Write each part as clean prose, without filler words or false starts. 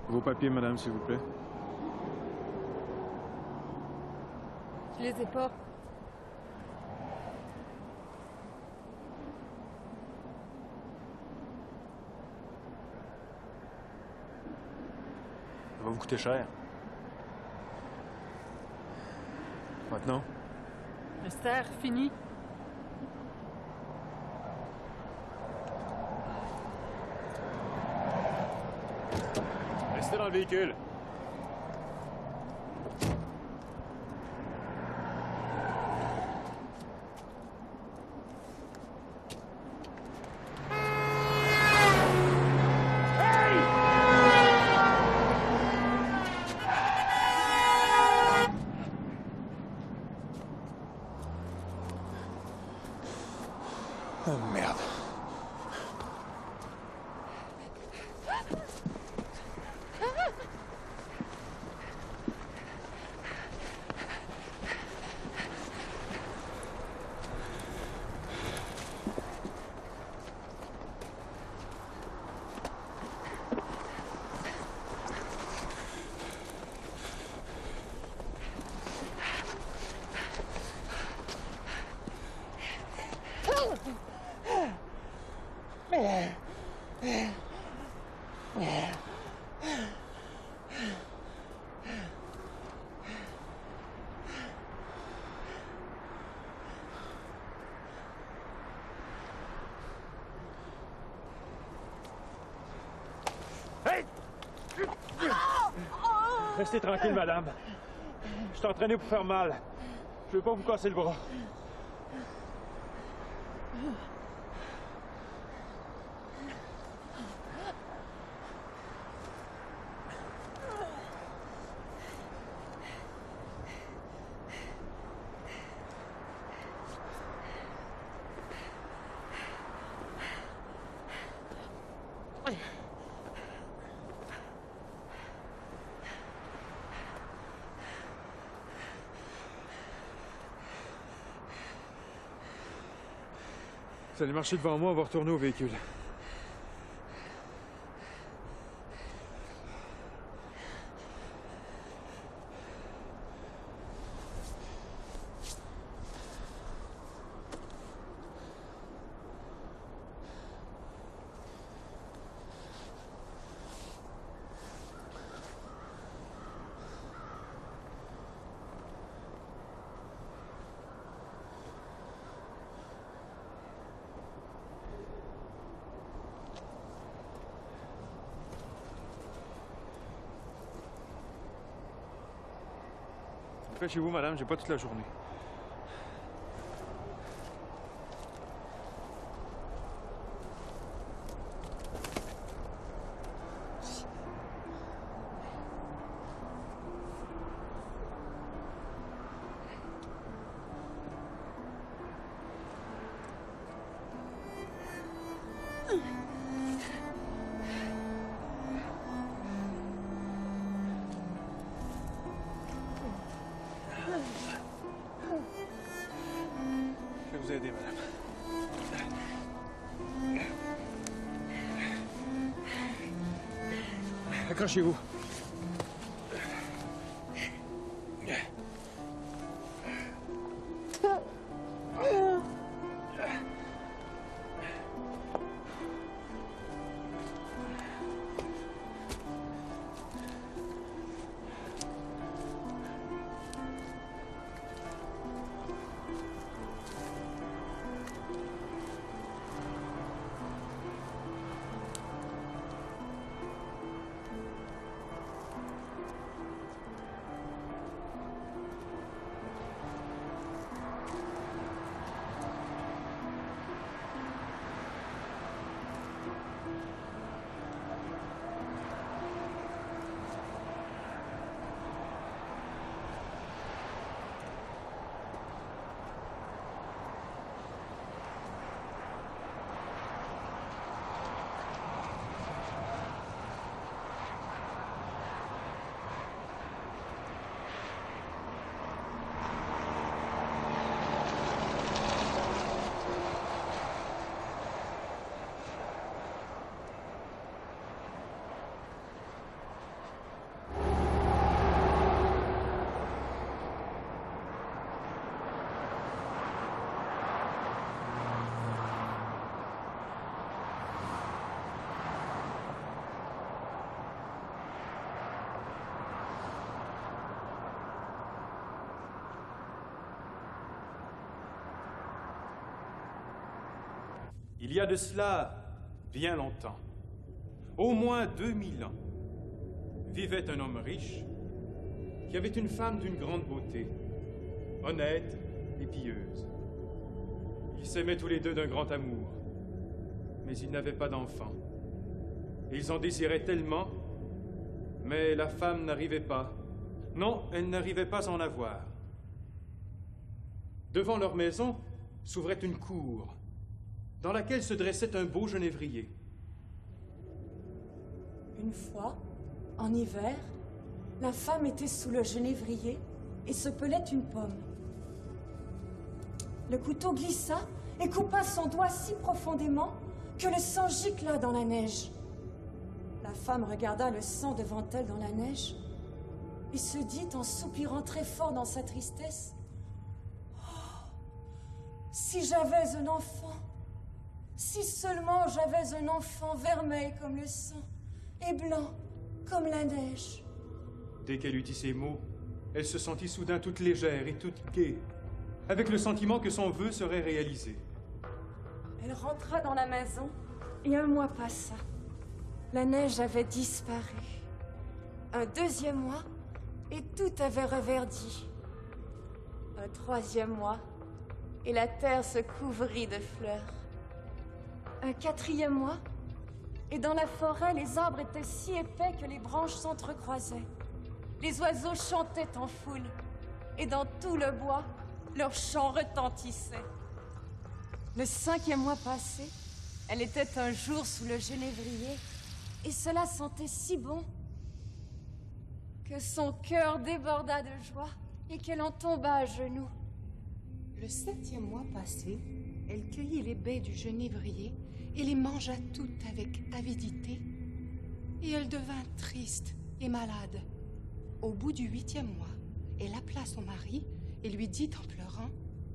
Vos papiers, madame, s'il vous plaît. Je les ai pas. Ça va vous coûter cher. Maintenant? Esther, fini. Restez dans le véhicule. Oh merde. Restez tranquille, madame. Je suis entraîné pour faire mal. Je veux pas vous casser le bras. Vous allez marcher devant moi, on va retourner au véhicule. Après chez vous, madame, j'ai pas toute la journée. Je vais vous aider, madame. Accrochez-vous. Il y a de cela bien longtemps, au moins 2000 ans, vivait un homme riche qui avait une femme d'une grande beauté, honnête et pieuse. Ils s'aimaient tous les deux d'un grand amour, mais ils n'avaient pas d'enfants. Ils en désiraient tellement, mais la femme n'arrivait pas. Non, elle n'arrivait pas à en avoir. Devant leur maison s'ouvrait une cour, dans laquelle se dressait un beau genévrier. Une fois, en hiver, la femme était sous le genévrier et se pelait une pomme. Le couteau glissa et coupa son doigt si profondément que le sang gicla dans la neige. La femme regarda le sang devant elle dans la neige et se dit en soupirant très fort dans sa tristesse, « Oh, si j'avais un enfant! Si seulement j'avais un enfant vermeil comme le sang et blanc comme la neige. » Dès qu'elle eut dit ces mots, elle se sentit soudain toute légère et toute gaie, avec le sentiment que son vœu serait réalisé. Elle rentra dans la maison et un mois passa. La neige avait disparu. Un deuxième mois et tout avait reverdi. Un troisième mois et la terre se couvrit de fleurs. Un 4e mois, et dans la forêt, les arbres étaient si épais que les branches s'entrecroisaient. Les oiseaux chantaient en foule, et dans tout le bois, leurs chants retentissaient. Le 5e mois passé, elle était un jour sous le genévrier, et cela sentait si bon que son cœur déborda de joie et qu'elle en tomba à genoux. Le 7e mois passé, elle cueillit les baies du genévrier et les mangea toutes avec avidité. Et elle devint triste et malade. Au bout du 8e mois, elle appela son mari et lui dit en pleurant: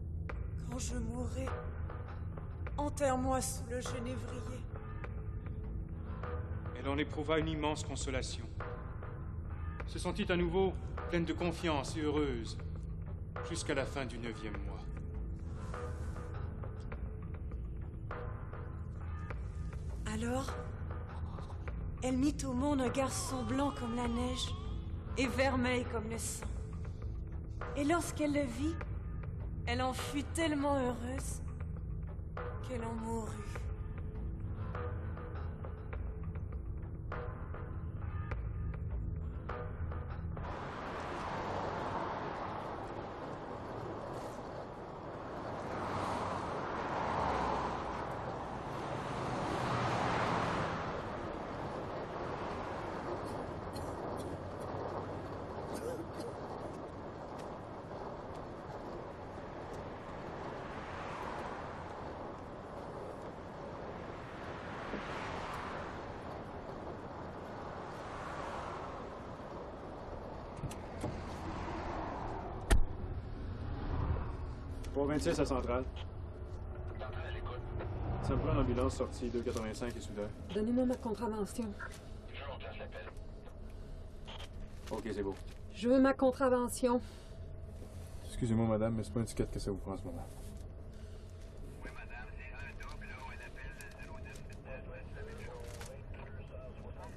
« Quand je mourrai, enterre-moi sous le genévrier. » Elle en éprouva une immense consolation. Se sentit à nouveau pleine de confiance et heureuse jusqu'à la fin du 9e mois. Alors, elle mit au monde un garçon blanc comme la neige et vermeil comme le sang. Et lorsqu'elle le vit, elle en fut tellement heureuse qu'elle en mourut. Pour 26 à Centrale. Ça me prend l'ambulance sortie 285 et soudeur. Donnez-moi ma contravention. Ok, c'est beau. Je veux ma contravention. Excusez-moi, madame, mais c'est pas une ticket que ça vous prend en ce moment. Oui, madame, c'est un double, là, elle appelle 010 vitesse ouest, la même chose. 260.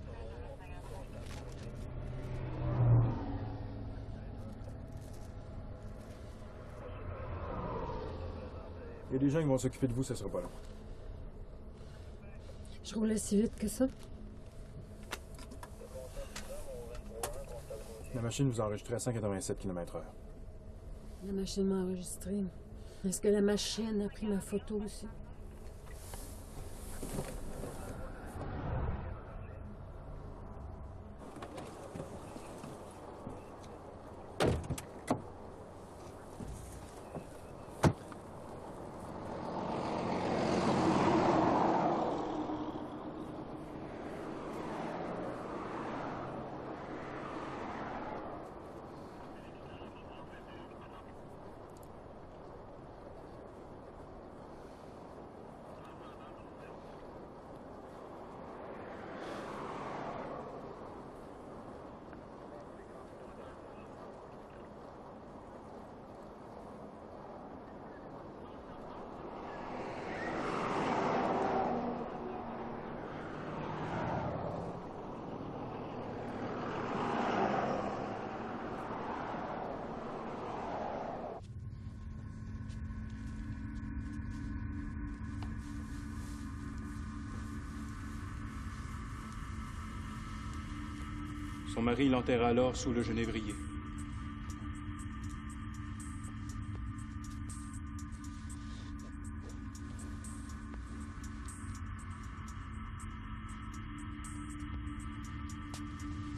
Il y a des gens qui vont s'occuper de vous, ça sera pas long. Je roulais si vite que ça. La machine vous a enregistré à 187 km/h. La machine m'a enregistré. Est-ce que la machine a pris ma photo aussi? Son mari l'enterra alors sous le genévrier.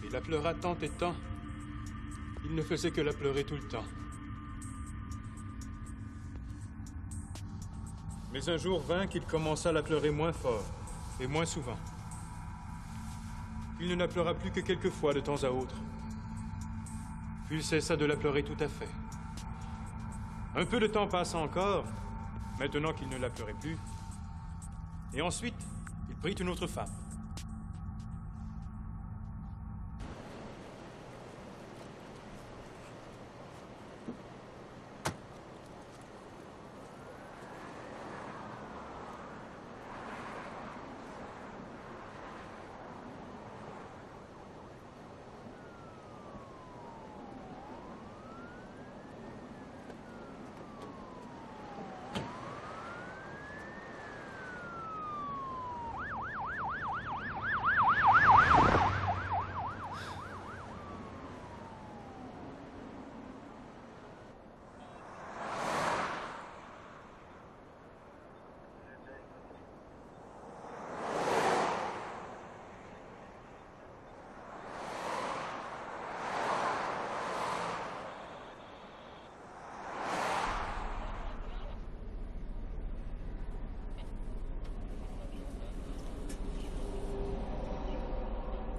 Il la pleura tant et tant. Il ne faisait que la pleurer tout le temps. Mais un jour vint qu'il commença à la pleurer moins fort et moins souvent. Il ne la pleura plus que quelques fois de temps à autre. Puis il cessa de la pleurer tout à fait. Un peu de temps passa encore, maintenant qu'il ne la pleurait plus. Et ensuite, il prit une autre femme.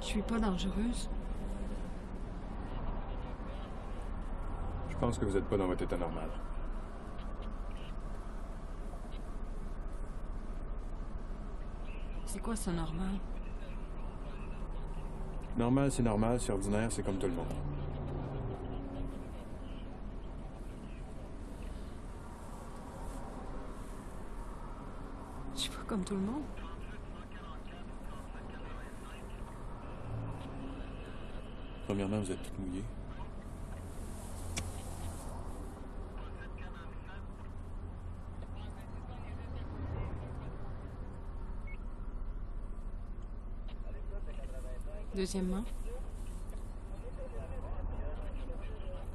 suis pas dangereuse. Je pense que vous n'êtes pas dans votre état normal. C'est quoi ça, normal? Normal, c'est ordinaire, c'est comme tout le monde. Je suis pas comme tout le monde. Premièrement, vous êtes toutes mouillées. Deuxièmement,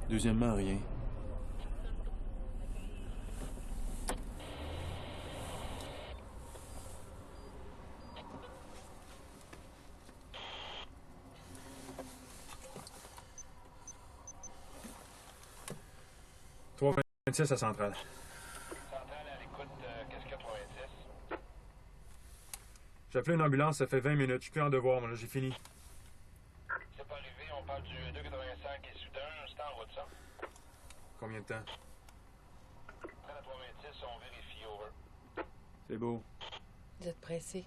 Deuxièmement, rien. « 326 à Centrale. » Centrale à l'écoute, qu'est-ce que 86? J'ai appelé une ambulance, ça fait 20 minutes. Je suis plus en devoir, moi, là, j'ai fini. C'est pas arrivé, on parle du 285 et soudain, c'est en route, ça. Combien de temps? Après la 326, on vérifie, over. C'est beau. Vous êtes pressé.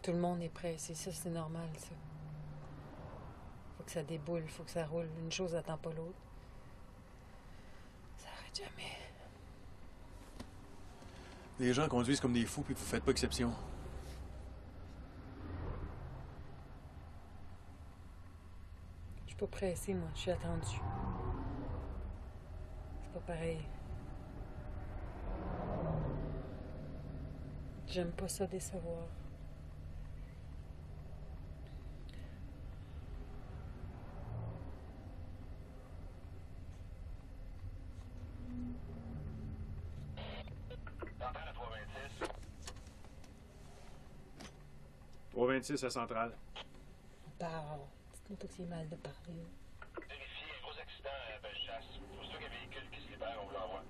Tout le monde est pressé, ça c'est normal, ça. Faut que ça déboule, faut que ça roule. Une chose attend pas l'autre. Ça arrête jamais. Les gens conduisent comme des fous puis vous faites pas exception. Je suis pas pressée, moi. Je suis attendue. C'est pas pareil. J'aime pas ça décevoir. Centrale à 326. 326 à Centrale. Parle. Dites-moi pas que c'est mal de parler. Vérifiez, un gros accident à Bellechasse. Pour ça qu'il y a un véhicule qui se libère, on vous l'envoie.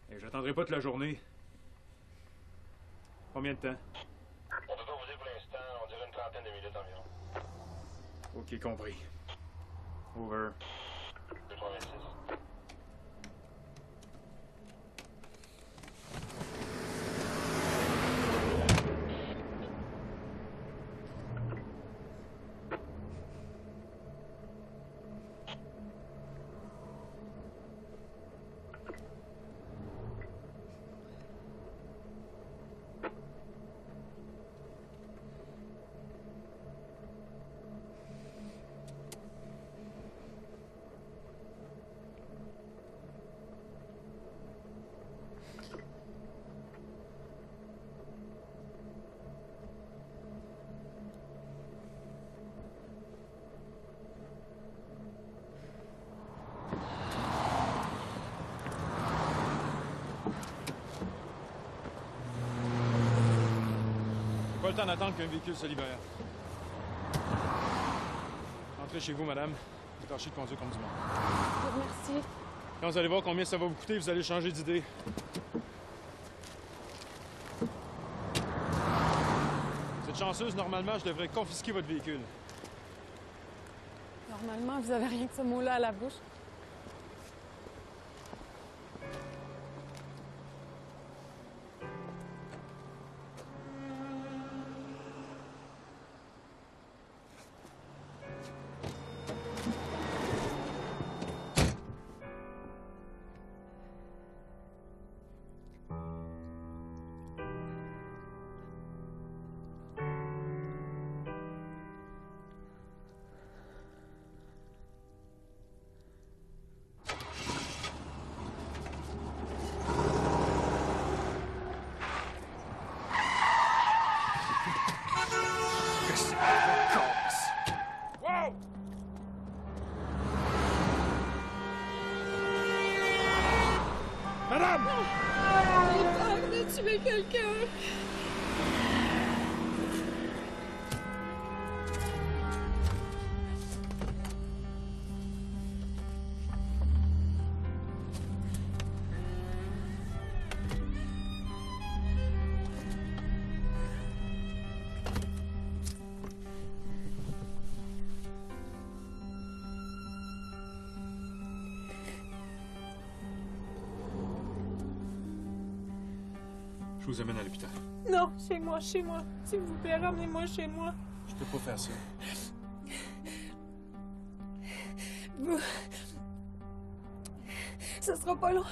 Et j'attendrai pas toute la journée. Combien de temps? On peut pas vous dire pour l'instant, on dirait une trentaine de minutes environ. Ok, compris. Over. 226. Pas le temps d'attendre qu'un véhicule se libère. Entrez chez vous, madame. Tâchez de conduire comme du monde. Merci. Quand vous allez voir combien ça va vous coûter, vous allez changer d'idée. Vous êtes chanceuse, normalement, je devrais confisquer votre véhicule. Normalement, vous avez rien que ce mot-là à la bouche. Wow! Madame! J'ai peur de tuer quelqu'un. Je vous amène à l'hôpital. Non, chez moi. S'il vous plaît, ramenez-moi chez moi. Je peux pas faire ça. Ça sera pas long.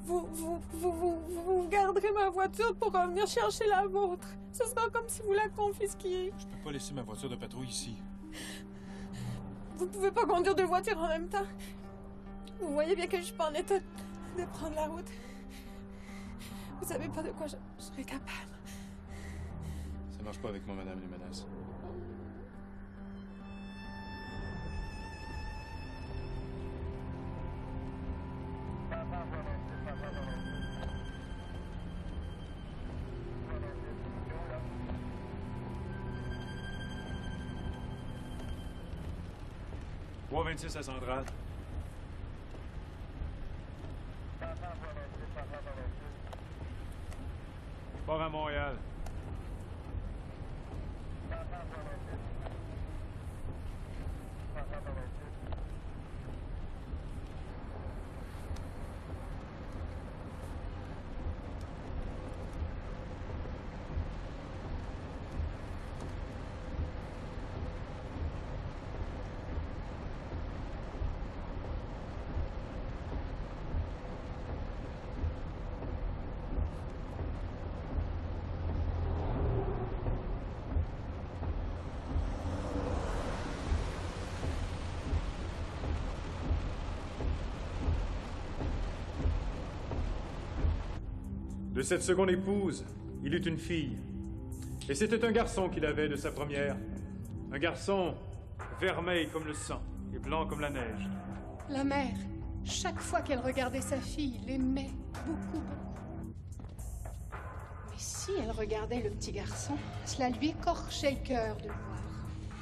Vous garderez ma voiture pour revenir chercher la vôtre. Ce sera comme si vous la confisquiez. Je peux pas laisser ma voiture de patrouille ici. Vous pouvez pas conduire deux voitures en même temps. Vous voyez bien que je suis pas en état de prendre la route. Vous savez pas de quoi je serais capable. Ça marche pas avec moi, madame, les menaces. « 326 à Centrale. » Port à Montréal. De cette seconde épouse, il eut une fille. Et c'était un garçon qu'il avait de sa première. Un garçon vermeil comme le sang et blanc comme la neige. La mère, chaque fois qu'elle regardait sa fille, l'aimait beaucoup, beaucoup. Mais si elle regardait le petit garçon, cela lui écorchait le cœur de le voir.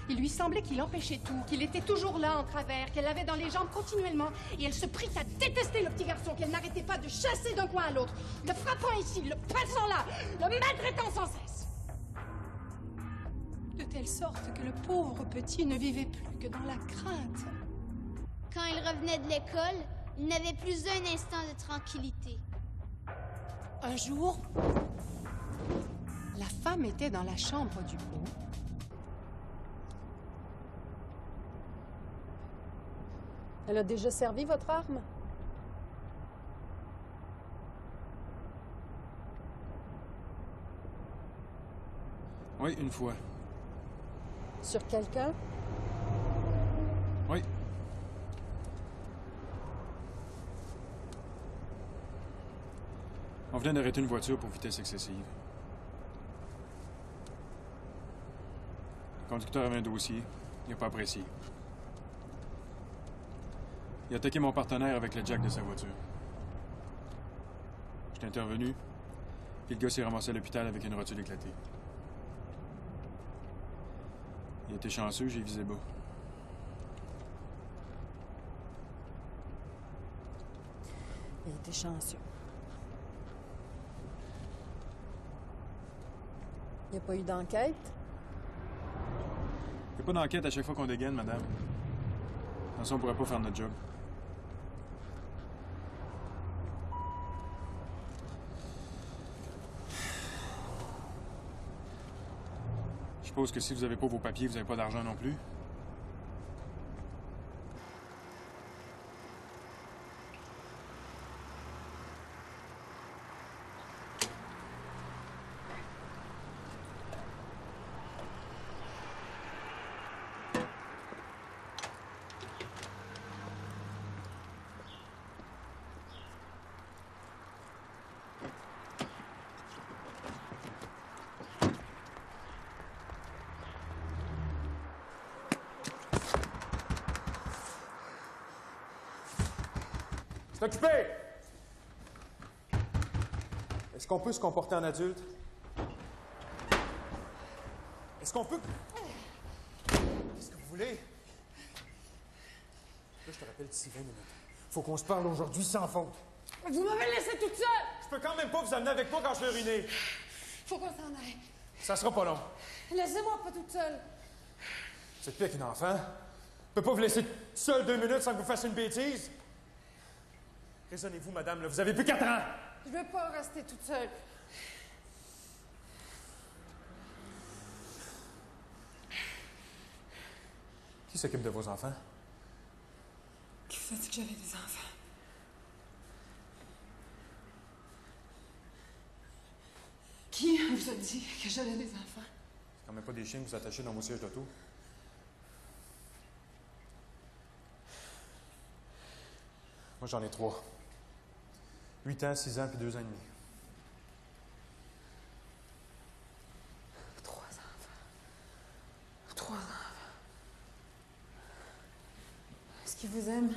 Il lui semblait qu'il empêchait tout, qu'il était toujours là en travers, qu'elle l'avait dans les jambes continuellement. Et elle se prit à détester le petit garçon qu'elle n'arrêtait pas de chasser d'un coin à l'autre, le frappant ici, le passant là, le maltraitant sans cesse. De telle sorte que le pauvre petit ne vivait plus que dans la crainte. Quand il revenait de l'école, il n'avait plus un instant de tranquillité. Un jour, la femme était dans la chambre du haut. Elle a déjà servi votre arme? Oui, une fois. Sur quelqu'un? Oui. On venait d'arrêter une voiture pour vitesse excessive. Le conducteur avait un dossier. Il n'a pas apprécié. Il a attaqué mon partenaire avec le jack de sa voiture. J'étais intervenu, puis le gars s'est ramassé à l'hôpital avec une rotule éclatée. Il était chanceux, j'ai visé bas. Il était chanceux. Il n'y a pas eu d'enquête? Il n'y a pas d'enquête à chaque fois qu'on dégaine, madame. Sans ça, on pourrait pas faire notre job. Je suppose que si vous n'avez pas vos papiers, vous n'avez pas d'argent non plus. C'est occupé! Est-ce qu'on peut se comporter en adulte? Est-ce qu'on peut... Qu'est-ce que vous voulez? Là, je te rappelle d'ici 20 minutes. Faut qu'on se parle aujourd'hui sans faute. Vous m'avez laissé toute seule! Je peux quand même pas vous amener avec moi quand je vais uriner. Faut qu'on s'en aille. Ça sera pas long. Laissez-moi pas toute seule. Vous êtes pire qu'une enfant. Je peux pas vous laisser seul 2 minutes sans que vous fassiez une bêtise. Raisonnez-vous, madame, là. Vous avez plus 4 ans. Je veux pas rester toute seule. Qui s'occupe de vos enfants? Qui vous a dit que j'avais des enfants? Qui vous a dit que j'avais des enfants? C'est quand même pas des chiens que vous attachez dans vos sièges d'auto. Moi, j'en ai 3. 8 ans, 6 ans, puis 2 ans et demi. 3 enfants. 3 enfants. Est-ce qu'ils vous aiment?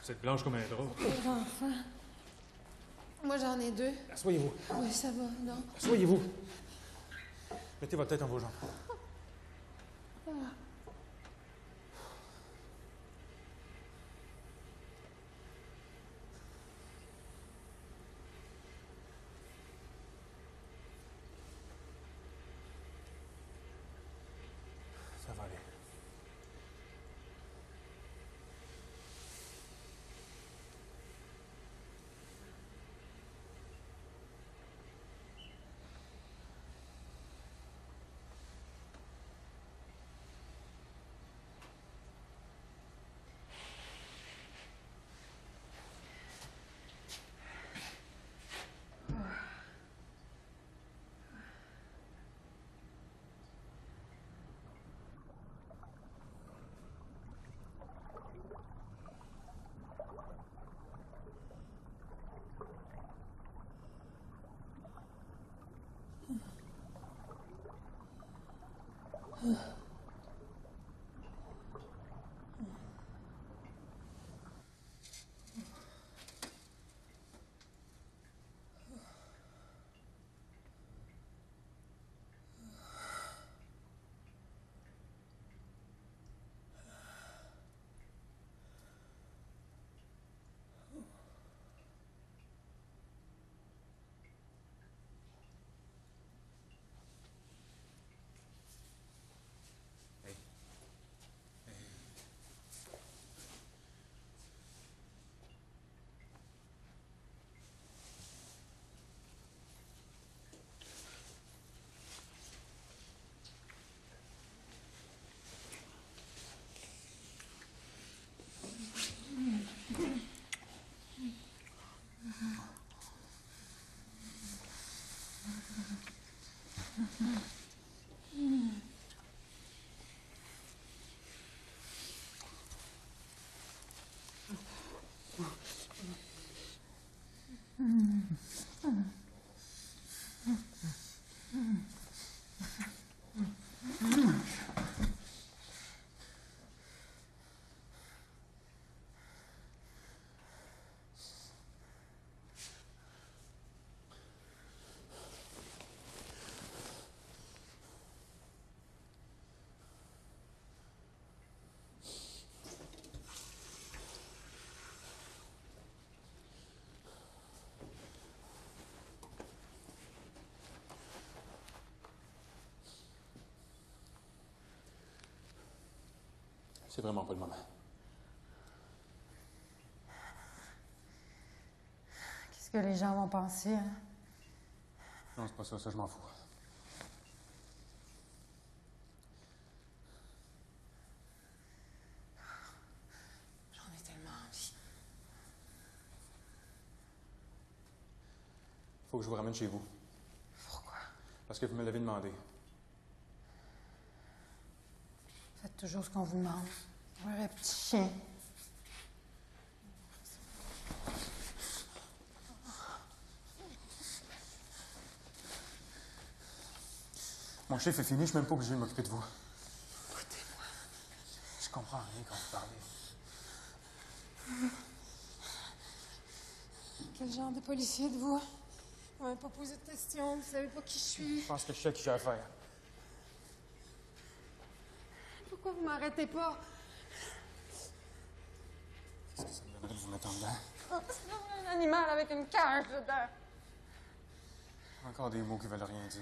Vous êtes blanche comme un drap. 3 enfants. Moi, j'en ai 2. Asseyez-vous. Oui, ça va, non? Asseyez-vous. Mettez votre tête dans vos jambes. Ça va aller. C'est vraiment pas le moment. Qu'est-ce que les gens vont penser, hein? Non, c'est pas ça, je m'en fous. J'en ai tellement envie. Faut que je vous ramène chez vous. Pourquoi? Parce que vous me l'avez demandé. Faites toujours ce qu'on vous demande. Ouais, petit chien. Mon chiffre est fini, je suis même pas obligé de m'occuper de vous. Écoutez-moi. Je comprends rien quand vous parlez. Quel genre de policier êtes-vous? Vous m'avez pas posé de questions, vous savez pas qui je suis. Je pense que je sais à qui j'ai affaire. Pourquoi vous m'arrêtez pas? Qu'est-ce que ça me donnerait de vous mettre en dedans? Oh, c'est un animal avec une cage dedans. Encore des mots qui veulent rien dire.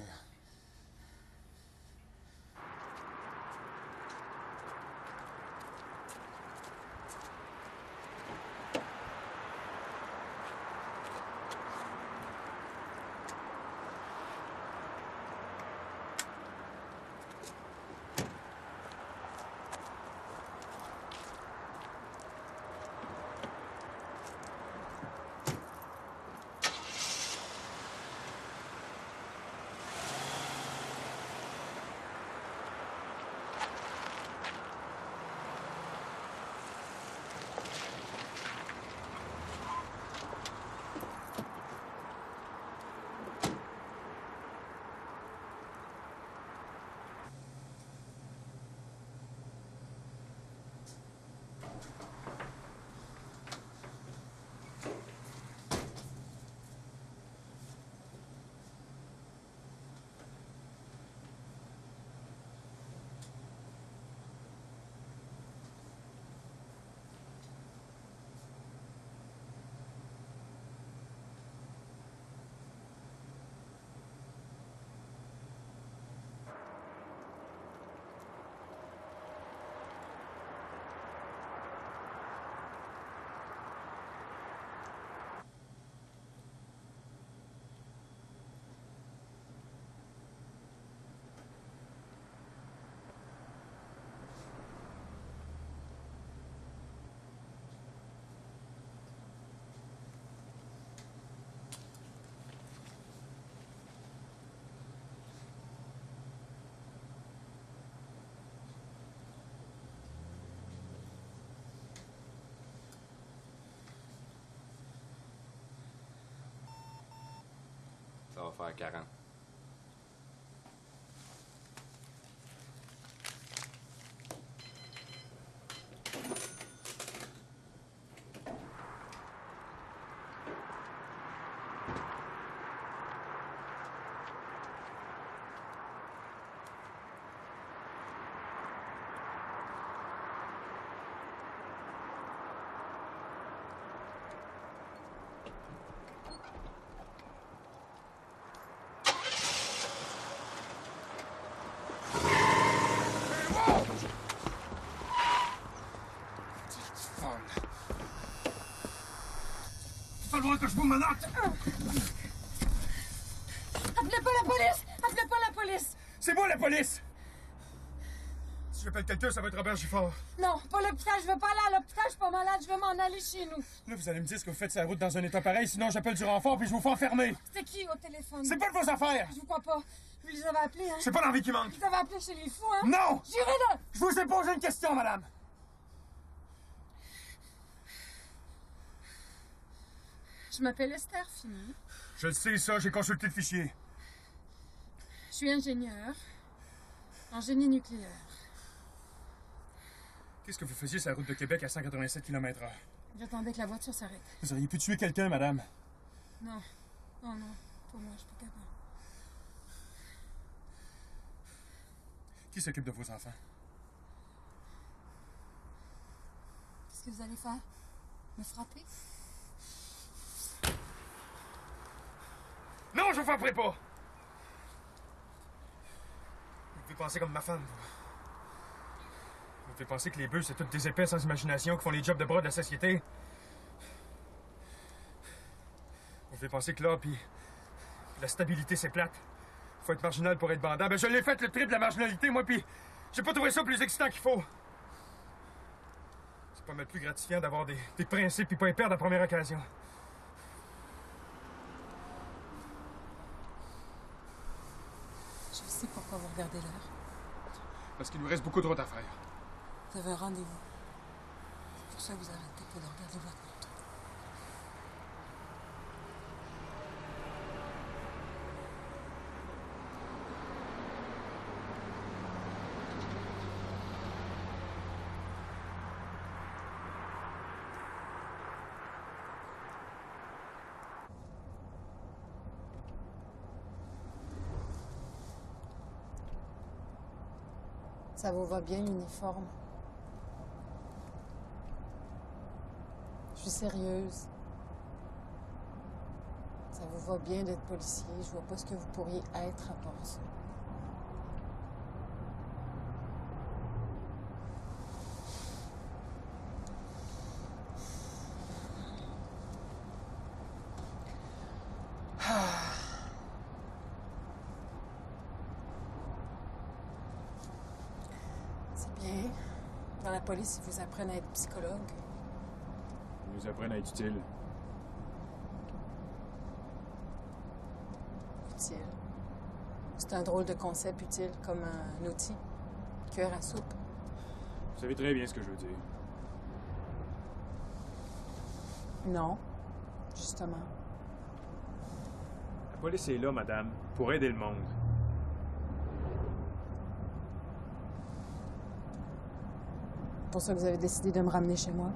va faire 40. Falloir que je vous menotte! Appelez pas la police! Appelez pas la police! C'est moi la police! Si j'appelle quelqu'un, ça va être Robert Gifford. Non, pas l'hôpital, je veux pas aller à l'hôpital, je suis pas malade, je veux m'en aller chez nous. Là, vous allez me dire ce que vous faites sur la route dans un état pareil, sinon j'appelle du renfort puis je vous fais enfermer. C'était qui au téléphone? C'est pas de vos affaires! Je vous crois pas. Vous les avez appelés, hein? C'est pas l'envie qui manque. Vous les avez appelés chez les fous, hein? Non! Jurez là! Je vous ai posé une question, madame! Je m'appelle Esther Fini. Je le sais, ça, j'ai consulté le fichier. Je suis ingénieure en génie nucléaire. Qu'est-ce que vous faisiez sur la route de Québec à 187 km/h? J'attendais que la voiture s'arrête. Vous auriez pu tuer quelqu'un, madame. Non. Non, non. Pour moi, je suis pas capable. Qui s'occupe de vos enfants? Qu'est-ce que vous allez faire? Me frapper? Non, je vous frapperai pas! Vous pouvez penser comme ma femme, vous. Vous pouvez penser que les bœufs, c'est toutes des épais sans imagination qui font les jobs de bras de la société. Vous pouvez penser que là, puis la stabilité, c'est plate. Faut être marginal pour être bandant. Ben, je l'ai fait le triple de la marginalité, moi, puis j'ai pas trouvé ça plus excitant qu'il faut. C'est pas mal plus gratifiant d'avoir des principes puis pas les perdre à la première occasion. Je sais pourquoi vous regardez l'heure. Parce qu'il nous reste beaucoup de route à faire. Vous avez un rendez-vous. C'est pour ça que vous arrêtez pas de regarder votre montre. Ça vous va bien, l'uniforme? Je suis sérieuse. Ça vous va bien d'être policier. Je vois pas ce que vous pourriez être à part ça. C'est bien. Dans la police, ils vous apprennent à être psychologue. Ils nous apprennent à être utiles. Utile. C'est un drôle de concept utile, comme un outil. Cuillère à soupe. Vous savez très bien ce que je veux dire. Non, justement. La police est là, madame, pour aider le monde. C'est pour ça que vous avez décidé de me ramener chez moi.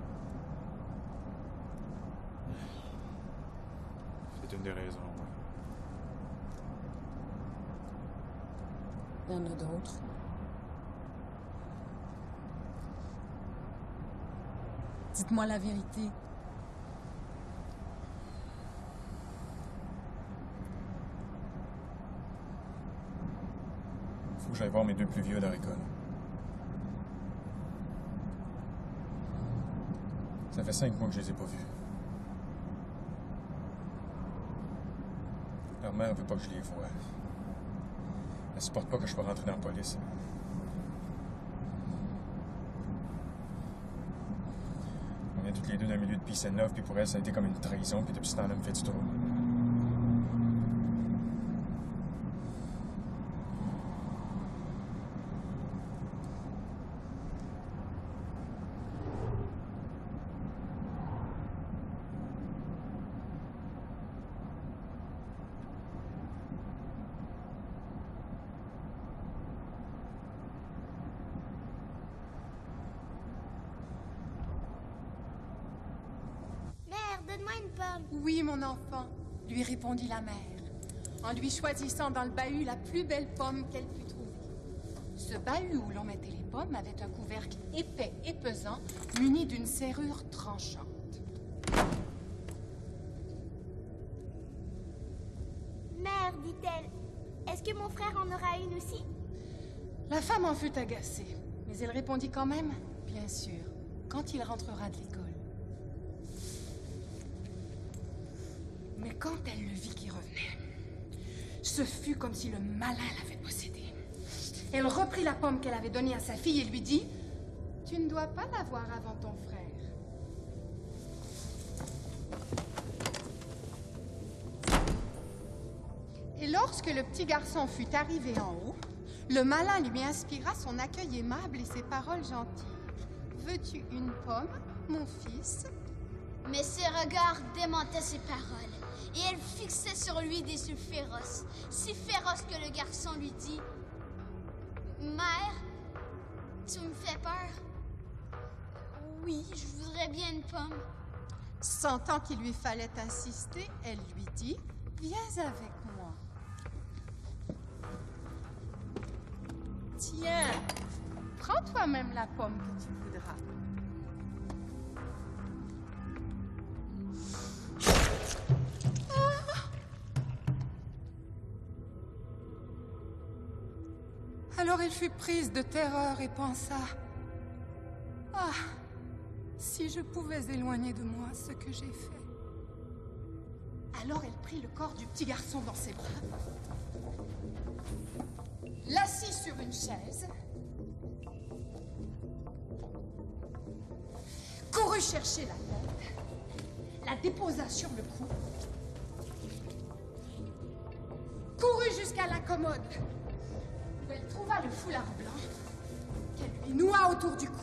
C'est une des raisons, oui. Il y en a d'autres. Dites-moi la vérité. Faut que j'aille voir mes deux plus vieux dans l'école. Ça fait 5 mois que je les ai pas vus. Leur mère veut pas que je les voie. Elle supporte pas que je sois rentré dans la police. On vient toutes les deux d'un milieu de peace and love, puis pour elle, ça a été comme une trahison, puis depuis ce temps-là, elle me fait du trouble. donne-moi une pomme. Oui, mon enfant, lui répondit la mère, en lui choisissant dans le bahut la plus belle pomme qu'elle put trouver. Ce bahut où l'on mettait les pommes avait un couvercle épais et pesant, muni d'une serrure tranchante. Mère, dit-elle, est-ce que mon frère en aura une aussi? La femme en fut agacée, mais elle répondit quand même, bien sûr, quand il rentrera de l'école. Mais quand elle le vit qui revenait, ce fut comme si le malin l'avait possédé. Elle reprit la pomme qu'elle avait donnée à sa fille et lui dit « Tu ne dois pas l'avoir avant ton frère. » Et lorsque le petit garçon fut arrivé en haut, le malin lui inspira son accueil aimable et ses paroles gentilles. « Veux-tu une pomme, mon fils ?» Mais ses regards démentaient ses paroles, et elle fixait sur lui des yeux féroces, si féroces que le garçon lui dit « Mère, tu me fais peur. Oui, je voudrais bien une pomme. » Sentant qu'il lui fallait insister, elle lui dit « Viens avec moi. » Tiens, prends toi-même la pomme que tu voudras. Alors elle fut prise de terreur et pensa « Ah, si je pouvais éloigner de moi ce que j'ai fait. » Alors elle prit le corps du petit garçon dans ses bras, l'assit sur une chaise, courut chercher la pomme, la déposa sur le cou, courut jusqu'à la commode, où elle trouva le foulard blanc qu'elle lui noua autour du cou.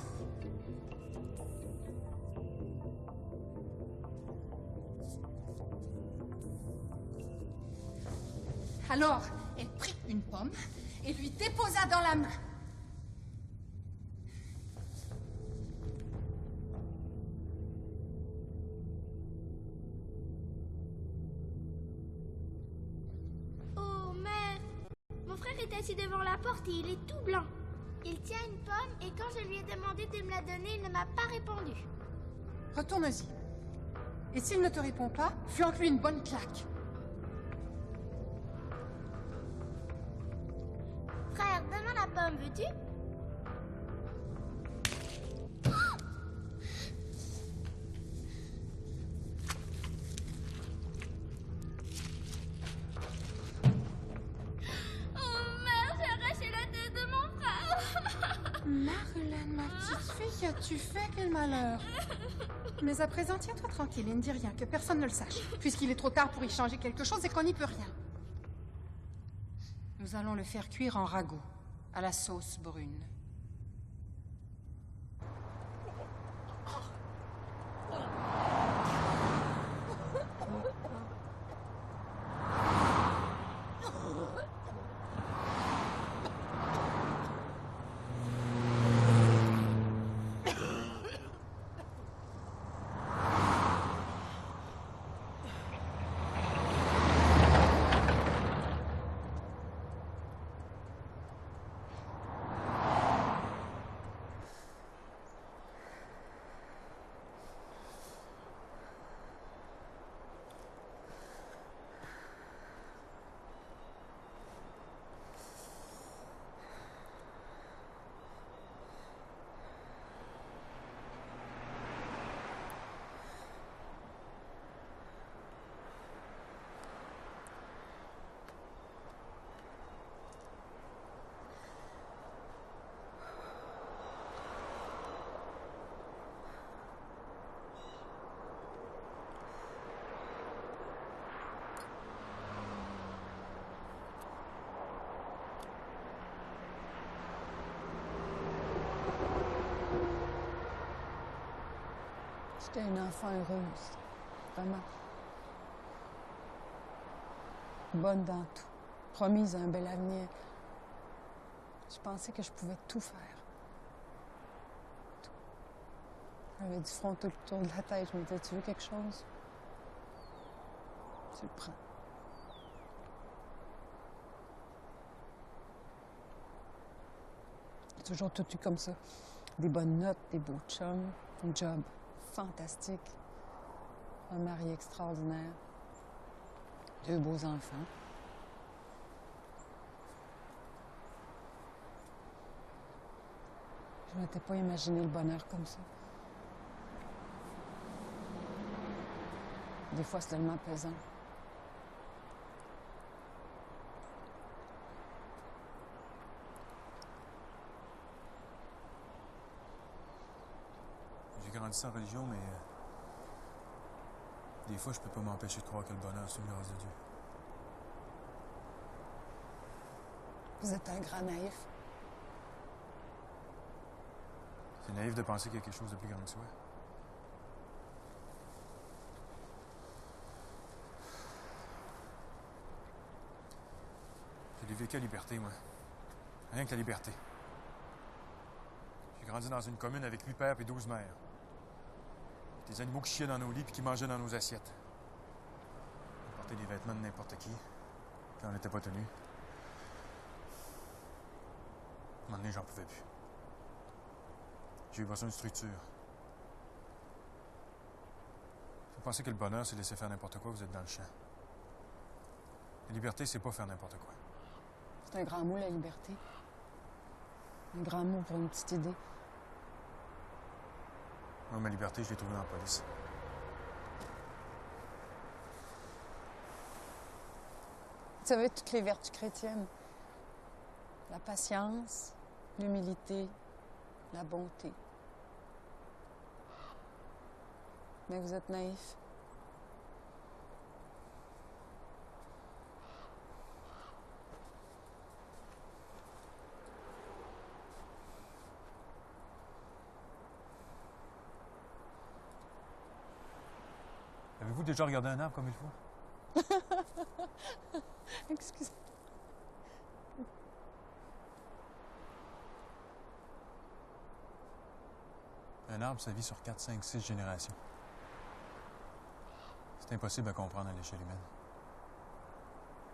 Alors, elle prit une pomme et lui déposa dans la main. Oh, mère, mon frère est assis devant la porte et il est tout blanc. Il tient une pomme et quand je lui ai demandé de me la donner, il ne m'a pas répondu. Retourne-y. Et s'il ne te répond pas, flanque-lui une bonne claque. Frère, donne-moi la pomme, veux-tu? Oh, mère, j'ai arraché la tête de mon frère. Marlène, ma petite fille, qu'as-tu fait? Quel malheur! Mais à présent, tiens-toi tranquille et ne dis rien, que personne ne le sache, puisqu'il est trop tard pour y changer quelque chose et qu'on n'y peut rien. Nous allons le faire cuire en ragoût, à la sauce brune. J'étais une enfant heureuse, vraiment. Bonne dans tout, promise à un bel avenir. Je pensais que je pouvais tout faire. Tout. J'avais du front tout le tour de la tête. Je me disais, tu veux quelque chose? Tu le prends. J'ai toujours tout eu comme ça. Des bonnes notes, des beaux chums, un job fantastique, un mari extraordinaire, 2 beaux enfants. Je ne m'étais pas imaginé le bonheur comme ça. Des fois, c'est tellement pesant. J'ai grandi sans religion, mais des fois, je peux pas m'empêcher de croire que le bonheur, c'est une grâce de Dieu. Vous êtes un grand naïf. C'est naïf de penser qu'il y a quelque chose de plus grand que soi. J'ai vécu à liberté, moi. Rien que la liberté. J'ai grandi dans une commune avec 8 pères et 12 mères. Des animaux qui chiaient dans nos lits puis qui mangeaient dans nos assiettes. On portait des vêtements de n'importe qui, quand on n'était pas tenus. À un moment donné, j'en pouvais plus. J'ai eu besoin de structure. Vous pensez que le bonheur, c'est laisser faire n'importe quoi, vous êtes dans le champ. La liberté, c'est pas faire n'importe quoi. C'est un grand mot, la liberté. Un grand mot pour une petite idée. Moi, ma liberté, je l'ai trouvée dans la police. Vous savez, toutes les vertus chrétiennes. La patience, l'humilité, la bonté. Mais vous êtes naïf. Avez-vous déjà regardé un arbre comme il faut? Excusez. Un arbre, ça vit sur 4, 5, 6 générations. C'est impossible à comprendre à l'échelle humaine.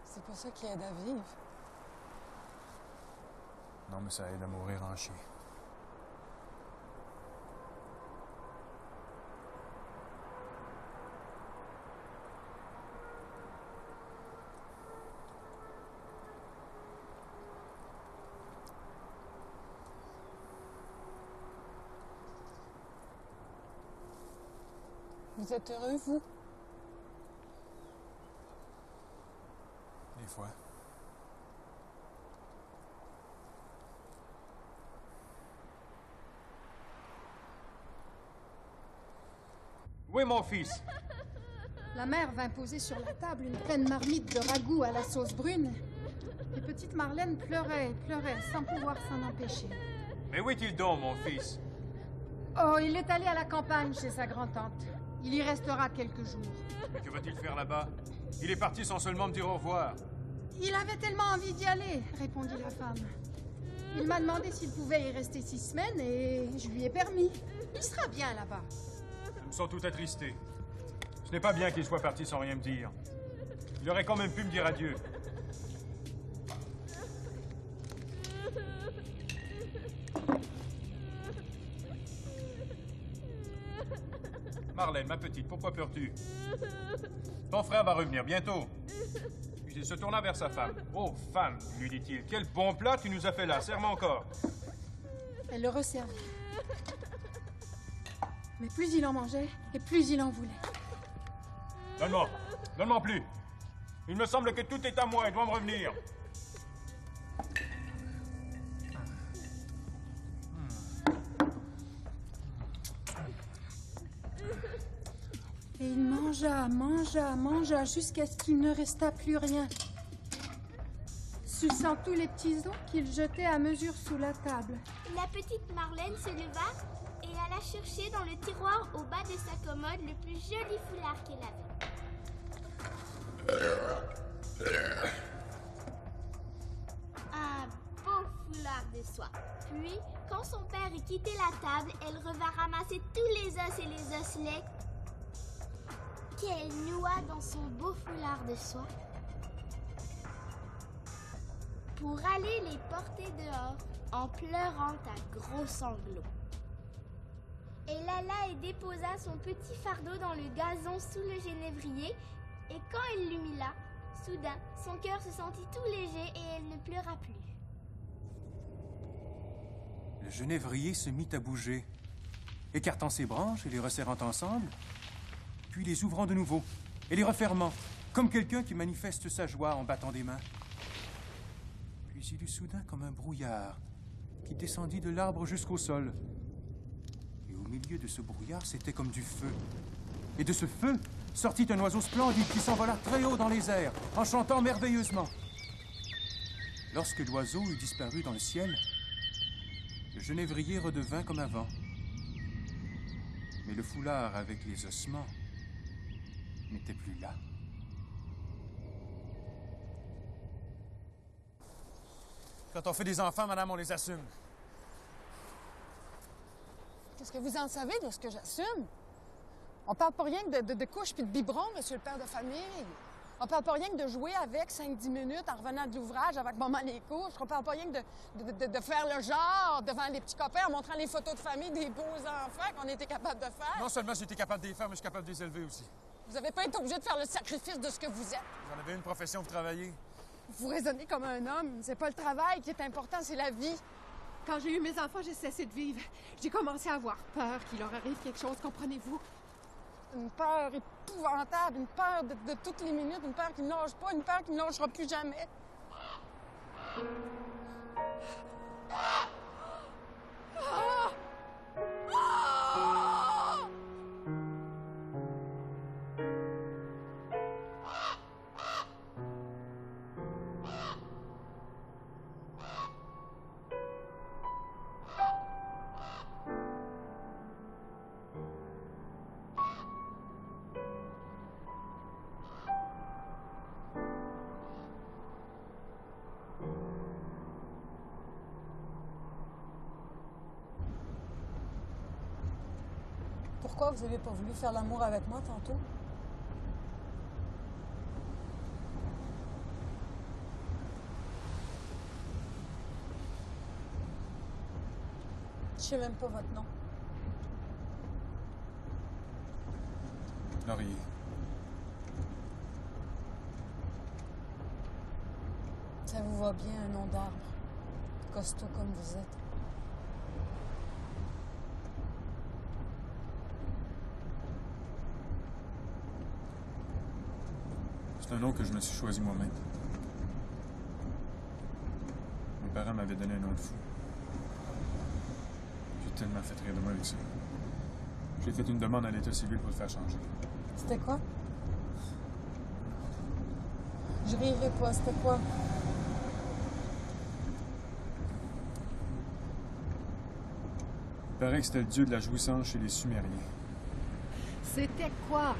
C'est pas ça qui aide à vivre. Non, mais ça aide à mourir en chien. Vous êtes heureux, vous? Des fois. Où est mon fils? La mère vint poser sur la table une pleine marmite de ragoût à la sauce brune. Et petite Marlène pleurait et pleurait sans pouvoir s'en empêcher. Mais où est-il donc, mon fils? Oh, il est allé à la campagne chez sa grand-tante. Il y restera quelques jours. Mais que va-t-il faire là-bas? Il est parti sans seulement me dire au revoir. Il avait tellement envie d'y aller, répondit la femme. Il m'a demandé s'il pouvait y rester 6 semaines et je lui ai permis. Il sera bien là-bas. Je me sens tout attristé. Ce n'est pas bien qu'il soit parti sans rien me dire. Il aurait quand même pu me dire adieu. Marlène, ma petite, pourquoi pleures-tu? Ton frère va revenir bientôt. Puis il se tourna vers sa femme. Oh, femme, lui dit-il, quel bon plat tu nous as fait là. Serre-moi encore. Elle le resservit. Mais plus il en mangeait, et plus il en voulait. Donne-moi. Donne-moi plus. Il me semble que tout est à moi et doit me revenir. Et il mangea jusqu'à ce qu'il ne resta plus rien. Suçant tous les petits os qu'il jetait à mesure sous la table. La petite Marlène se leva et alla chercher dans le tiroir au bas de sa commode le plus joli foulard qu'elle avait. Un beau foulard de soie. Puis, quand son père eut quitté la table, elle revint ramasser tous les os et les osselets qu'elle noie dans son beau foulard de soie pour aller les porter dehors en pleurant à gros sanglots. Elle alla et déposa son petit fardeau dans le gazon sous le genévrier, et quand elle l'eut mis là, soudain, son cœur se sentit tout léger et elle ne pleura plus. Le genévrier se mit à bouger, écartant ses branches et les resserrant ensemble, puis les ouvrant de nouveau et les refermant, comme quelqu'un qui manifeste sa joie en battant des mains. Puis il eut soudain comme un brouillard qui descendit de l'arbre jusqu'au sol. Et au milieu de ce brouillard, c'était comme du feu. Et de ce feu sortit un oiseau splendide qui s'envola très haut dans les airs, en chantant merveilleusement. Lorsque l'oiseau eut disparu dans le ciel, le genévrier redevint comme avant. Mais le foulard avec les ossements n'était plus là. Quand on fait des enfants, madame, on les assume. Qu'est-ce que vous en savez de ce que j'assume? On parle pas rien que de couches puis de biberons, monsieur le père de famille. On parle pas rien que de jouer avec 5-10 minutes en revenant de l'ouvrage avec maman les couches. On parle pas rien que de faire le genre devant les petits copains en montrant les photos de famille des beaux enfants qu'on était capable de faire. Non seulement j'ai été capable de les faire, mais je suis capable de les élever aussi. Vous avez pas été obligé de faire le sacrifice de ce que vous êtes. Vous en avez une profession, vous travaillez. Vous raisonnez comme un homme. C'est pas le travail qui est important, c'est la vie. Quand j'ai eu mes enfants, j'ai cessé de vivre. J'ai commencé à avoir peur qu'il leur arrive quelque chose, comprenez-vous? Une peur épouvantable, une peur de toutes les minutes, une peur qui ne lâche pas, une peur qui ne lâchera plus jamais. Pourquoi vous n'avez pas voulu faire l'amour avec moi tantôt? Je sais même pas votre nom. Laurier. Ça vous va bien, un nom d'arbre. Costaud comme vous êtes. C'est un nom que je me suis choisi moi-même. Mes parents m'avaient donné un nom de fou. J'ai tellement fait rire de moi avec ça. J'ai fait une demande à l'État civil pour le faire changer. C'était quoi? Je rirai pas, c'était quoi? Il paraît que c'était le dieu de la jouissance chez les Sumériens. C'était quoi?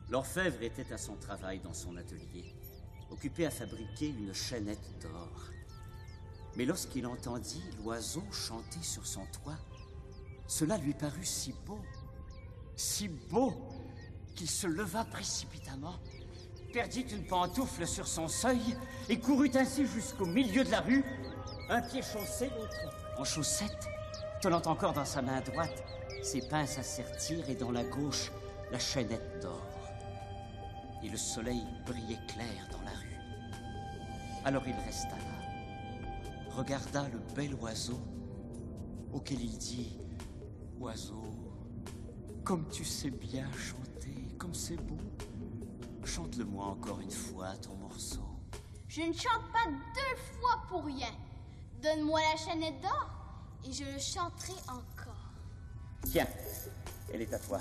L'orfèvre était à son travail dans son atelier, occupé à fabriquer une chaînette d'or. Mais lorsqu'il entendit l'oiseau chanter sur son toit, cela lui parut si beau, qu'il se leva précipitamment, perdit une pantoufle sur son seuil et courut ainsi jusqu'au milieu de la rue, un pied chaussé, l'autre en chaussette, tenant encore dans sa main droite ses pinces à sertir et dans la gauche la chaînette d'or. Et le soleil brillait clair dans la rue. Alors il resta là, regarda le bel oiseau, auquel il dit: « Oiseau, comme tu sais bien chanter, comme c'est beau, chante-le-moi encore une fois ton morceau. » Je ne chante pas 2 fois pour rien. Donne-moi la chaînette d'or et je le chanterai encore. Tiens, elle est à toi.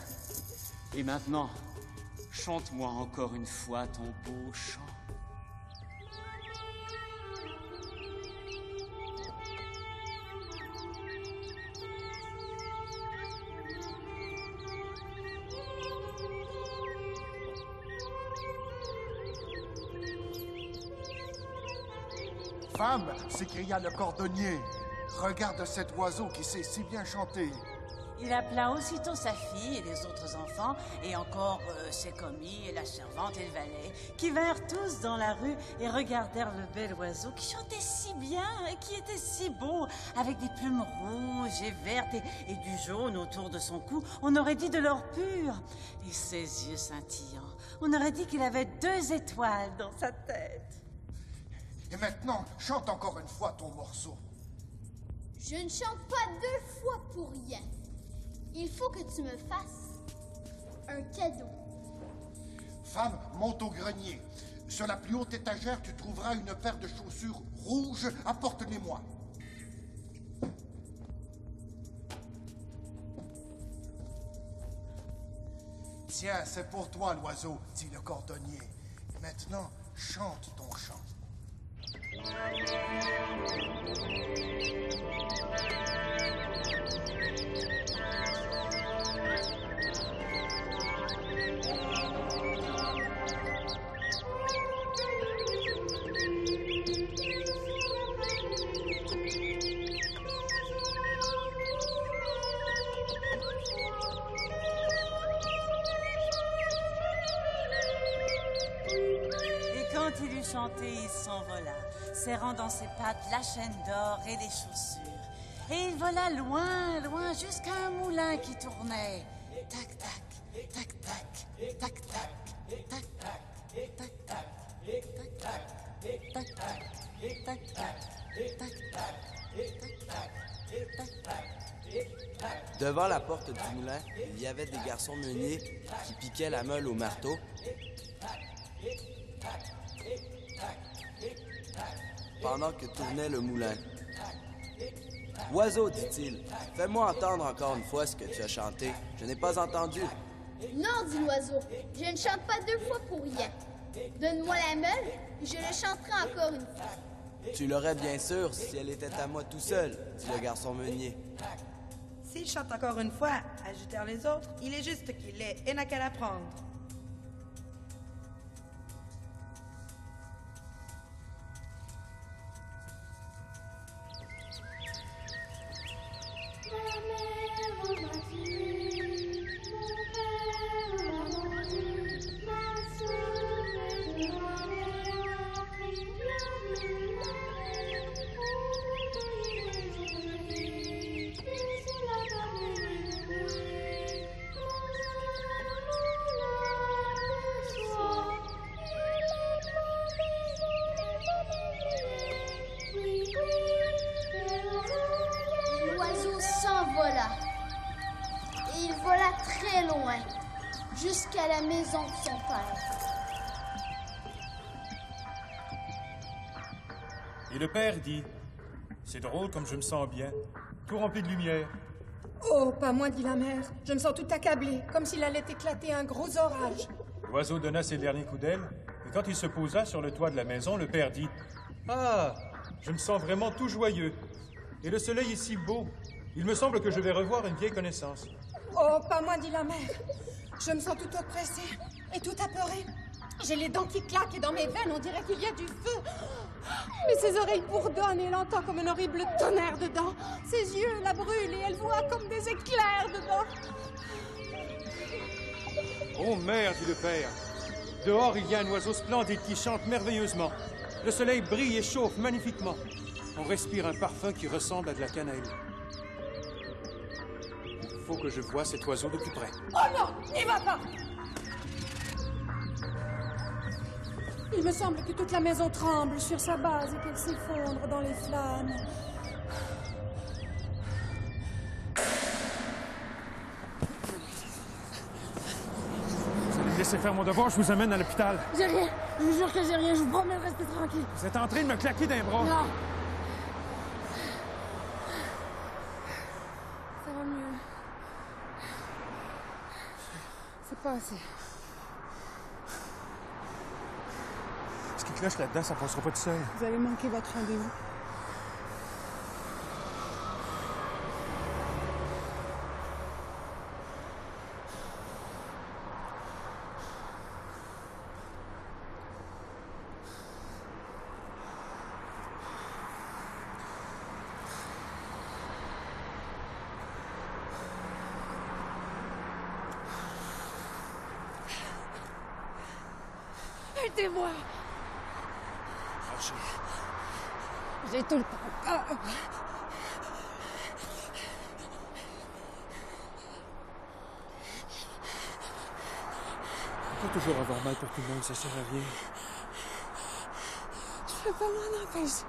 Et maintenant, chante-moi encore une fois ton beau chant. Femme, s'écria le cordonnier, regarde cet oiseau qui sait si bien chanter. Il appela aussitôt sa fille et les autres enfants, et encore ses commis et la servante et le valet, qui vinrent tous dans la rue et regardèrent le bel oiseau qui chantait si bien et qui était si beau, avec des plumes rouges et vertes et du jaune autour de son cou. On aurait dit de l'or pur. Et ses yeux scintillants, on aurait dit qu'il avait 2 étoiles dans sa tête. Et maintenant, chante encore une fois ton morceau. Je ne chante pas 2 fois pour rien. Il faut que tu me fasses un cadeau. Femme, monte au grenier. Sur la plus haute étagère, tu trouveras une paire de chaussures rouges. Apporte-les-moi. Tiens, c'est pour toi, l'oiseau, dit le cordonnier. Et maintenant, chante ton chant. Il eut chanté, il s'envola, serrant dans ses pattes la chaîne d'or et les chaussures. Et il vola loin, loin, jusqu'à un moulin qui tournait. Tac, tac, tac, tac, tac, tac, tac, tac, tac, tac, tac, tac, tac, tac, tac, tac. Devant la porte du moulin, il y avait des garçons meuniers qui piquaient la meule au marteau. Pendant que tournait le moulin. « Oiseau, dit-il, fais-moi entendre encore une fois ce que tu as chanté. Je n'ai pas entendu. » « Non, dit l'oiseau, je ne chante pas 2 fois pour rien. Donne-moi la meule et je le chanterai encore une fois. » Tu l'aurais bien sûr si elle était à moi tout seul, dit le garçon meunier. S'il chante encore une fois, ajoutèrent les autres, il est juste qu'il l'ait et n'a qu'à l'apprendre. L'oiseau s'envola. Et il vola très loin, jusqu'à la maison de son père. Et le père dit: « C'est drôle comme je me sens bien, tout rempli de lumière. » Oh, pas moi, dit la mère. Je me sens tout accablée, comme s'il allait éclater un gros orage. L'oiseau donna ses derniers coups d'aile, et quand il se posa sur le toit de la maison, le père dit: « Ah, je me sens vraiment tout joyeux. Et le soleil est si beau. Il me semble que je vais revoir une vieille connaissance. » Oh, pas moi, dit la mère. Je me sens tout oppressée et tout apeurée. J'ai les dents qui claquent et dans mes veines, on dirait qu'il y a du feu. Mais ses oreilles bourdonnent et elle entend comme un horrible tonnerre dedans. Ses yeux la brûlent et elle voit comme des éclairs dedans. Oh mère, dit le père. Dehors, il y a un oiseau splendide qui chante merveilleusement. Le soleil brille et chauffe magnifiquement. On respire un parfum qui ressemble à de la cannelle. Il faut que je voie cet oiseau de plus près. Oh non, n'y va pas! Il me semble que toute la maison tremble sur sa base et qu'elle s'effondre dans les flammes. Vous allez me laisser faire mon devoir, je vous amène à l'hôpital. J'ai rien. Je vous jure que j'ai rien. Je vous promets de rester tranquille. Vous êtes en train de me claquer d'un bras. Non. Ça va mieux. C'est pas assez. Ce qui cloche là-dedans, ça passera pas tout seul. Vous allez manquer votre rendez-vous. Aidez-moi! J'ai tout le temps. Pourquoi toujours avoir mal pour tout le monde, ça sert à rien. Je peux pas m'en empêcher.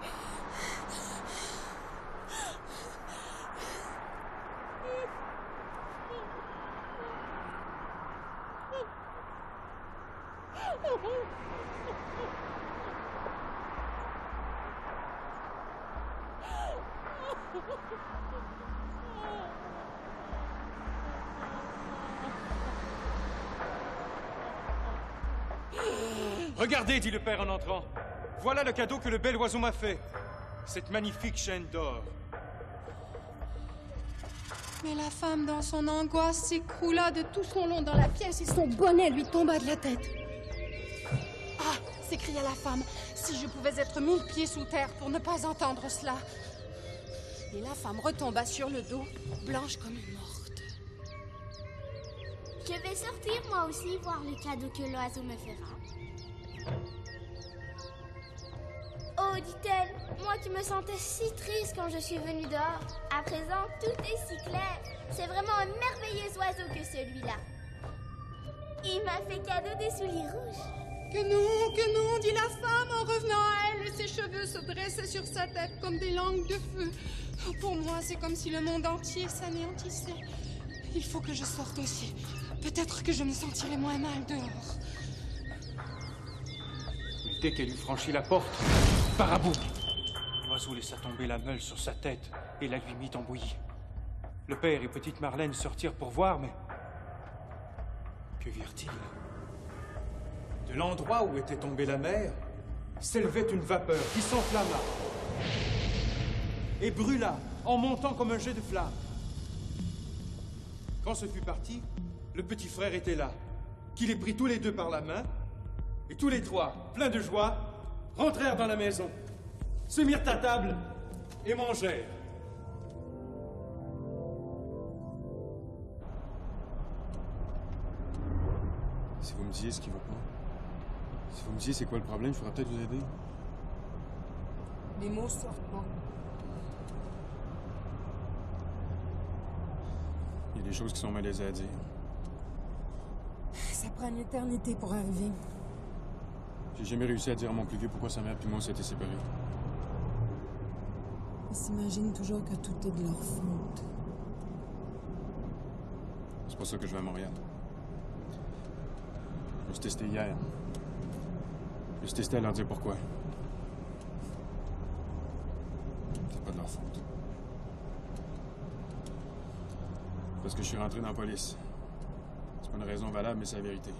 Regardez, dit le père en entrant. Voilà le cadeau que le bel oiseau m'a fait. Cette magnifique chaîne d'or. Mais la femme, dans son angoisse, s'écroula de tout son long dans la pièce et son bonnet lui tomba de la tête. Ah! S'écria la femme. Si je pouvais être 1000 pieds sous terre pour ne pas entendre cela. Et la femme retomba sur le dos, blanche comme une morte. Je vais sortir moi aussi voir le cadeau que l'oiseau me fera. Oh, dit-elle, moi qui me sentais si triste quand je suis venue dehors. À présent, tout est si clair. C'est vraiment un merveilleux oiseau que celui-là. Il m'a fait cadeau des souliers rouges. Que non, dit la femme en revenant à elle, et ses cheveux se dressaient sur sa tête comme des langues de feu. Pour moi, c'est comme si le monde entier s'anéantissait. Il faut que je sorte aussi. Peut-être que je me sentirai moins mal dehors. Mais dès qu'elle eut franchi la porte, paraboum! L'oiseau laissa tomber la meule sur sa tête et la lui mit en bouillie. Le père et petite Marlène sortirent pour voir, mais... que virent-ils? De l'endroit où était tombée la mer, s'élevait une vapeur qui s'enflamma et brûla en montant comme un jet de flamme. Quand ce fut parti, le petit frère était là, qui les prit tous les deux par la main, et tous les trois, pleins de joie, rentrèrent dans la maison, se mirent à table et mangèrent. Si vous me disiez ce qui va pas, si vous me disiez c'est quoi le problème, je pourrais peut-être vous aider. Les mots sortent pas. Il y a des choses qui sont malaisées à dire. Ça prend une éternité pour arriver. J'ai jamais réussi à dire à mon plus vieux pourquoi sa mère et moi s'étaient séparés. Ils s'imaginent toujours que tout est de leur faute. C'est pour ça que je vais à Montréal. Je me suis testé hier. Je me suis testé à leur dire pourquoi. C'est pas de leur faute. Parce que je suis rentré dans la police. C'est pas une raison valable, mais c'est la vérité.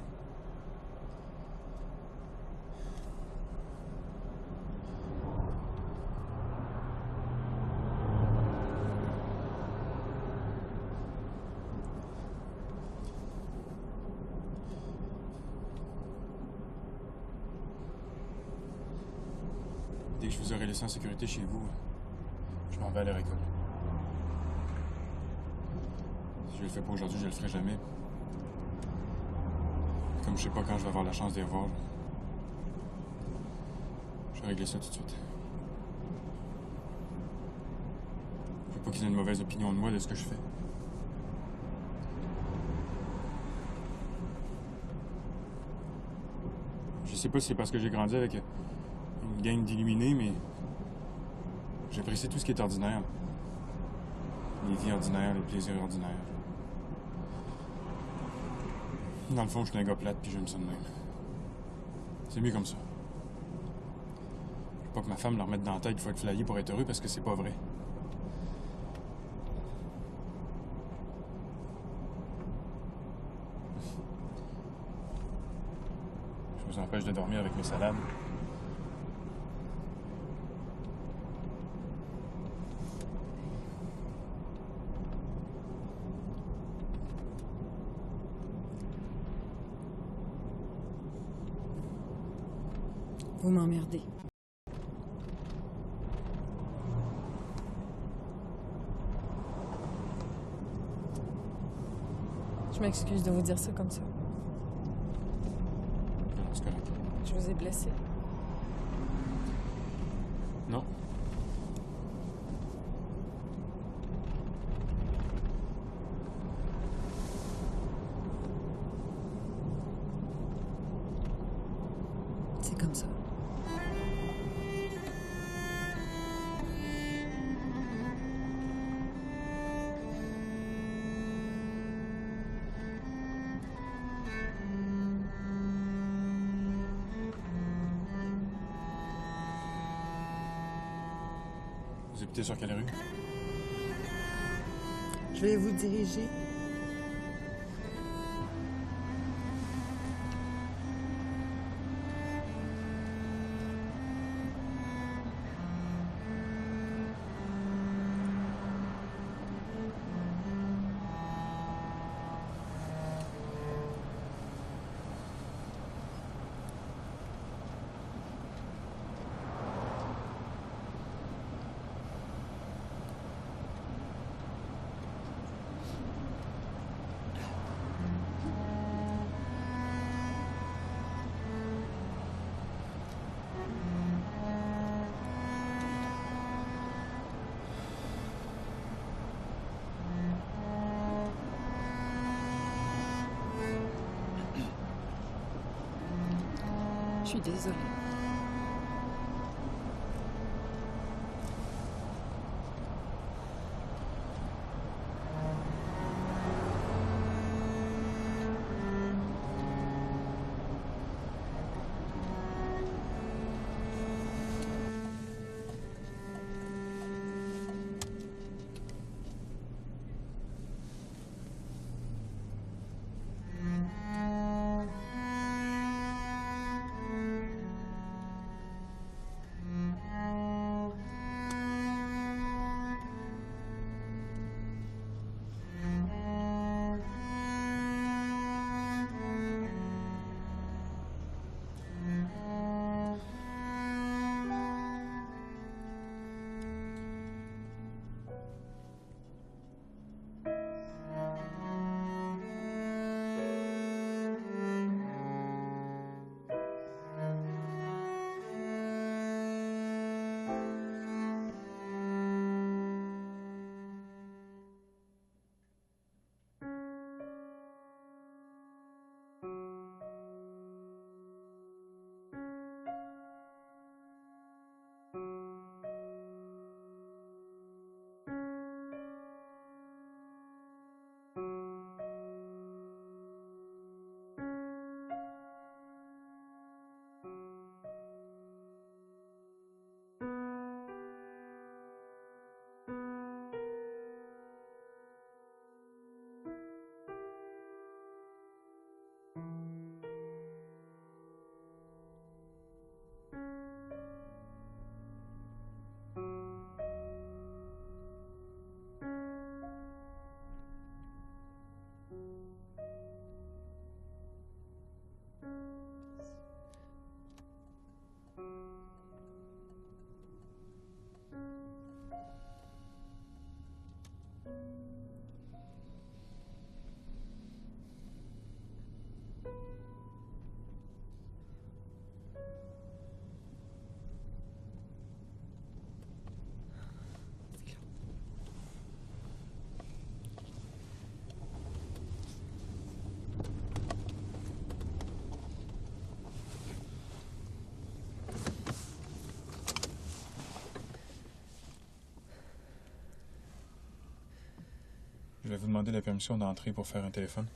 dès que je vous aurai laissé en sécurité chez vous, je m'en vais à la récolte. Si je le fais pas aujourd'hui, je le ferai jamais. Comme je sais pas quand je vais avoir la chance d'y revoir, je vais régler ça tout de suite. Je veux pas qu'ils aient une mauvaise opinion de moi de ce que je fais. Je sais pas si c'est parce que j'ai grandi avec une gang d'illuminés, mais j'apprécie tout ce qui est ordinaire. Les vies ordinaires, les plaisirs ordinaires. Dans le fond, je suis un gars plate puis j'aime ça de même. C'est mieux comme ça. Je veux pas que ma femme leur mette dans la tête qu'il faut être flyé pour être heureux parce que c'est pas vrai. Je vous empêche de dormir avec mes salades. Vous m'emmerdez. Je m'excuse de vous dire ça comme ça. Non, c'est correct. Je vous ai blessé. Non. C'est comme ça. Vous habitez sur quelle rue? Je vais vous diriger. Je suis désolée. voulais vous demander la permission d'entrer pour faire un téléphone.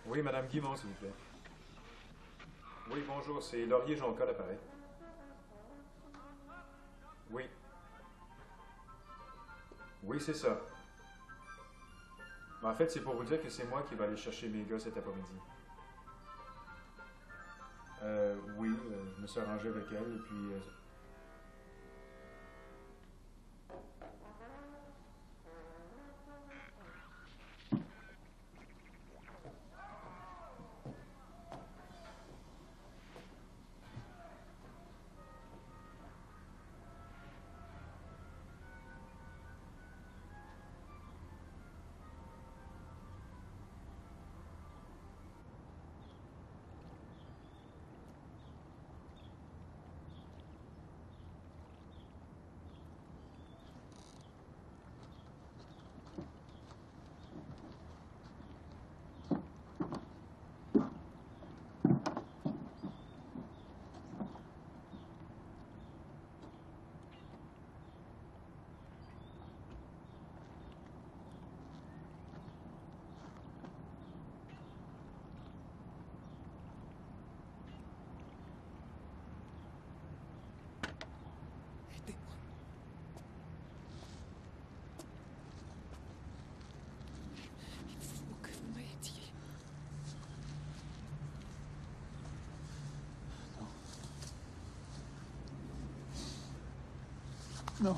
Oui, Madame Guimont, s'il vous plaît. Oui, bonjour, c'est Laurier Jonca, l'appareil. Oui. Oui, c'est ça. Mais en fait, c'est pour vous dire que c'est moi qui vais aller chercher mes gars cet après-midi. Oui, je me suis arrangé avec elle, et puis... Non.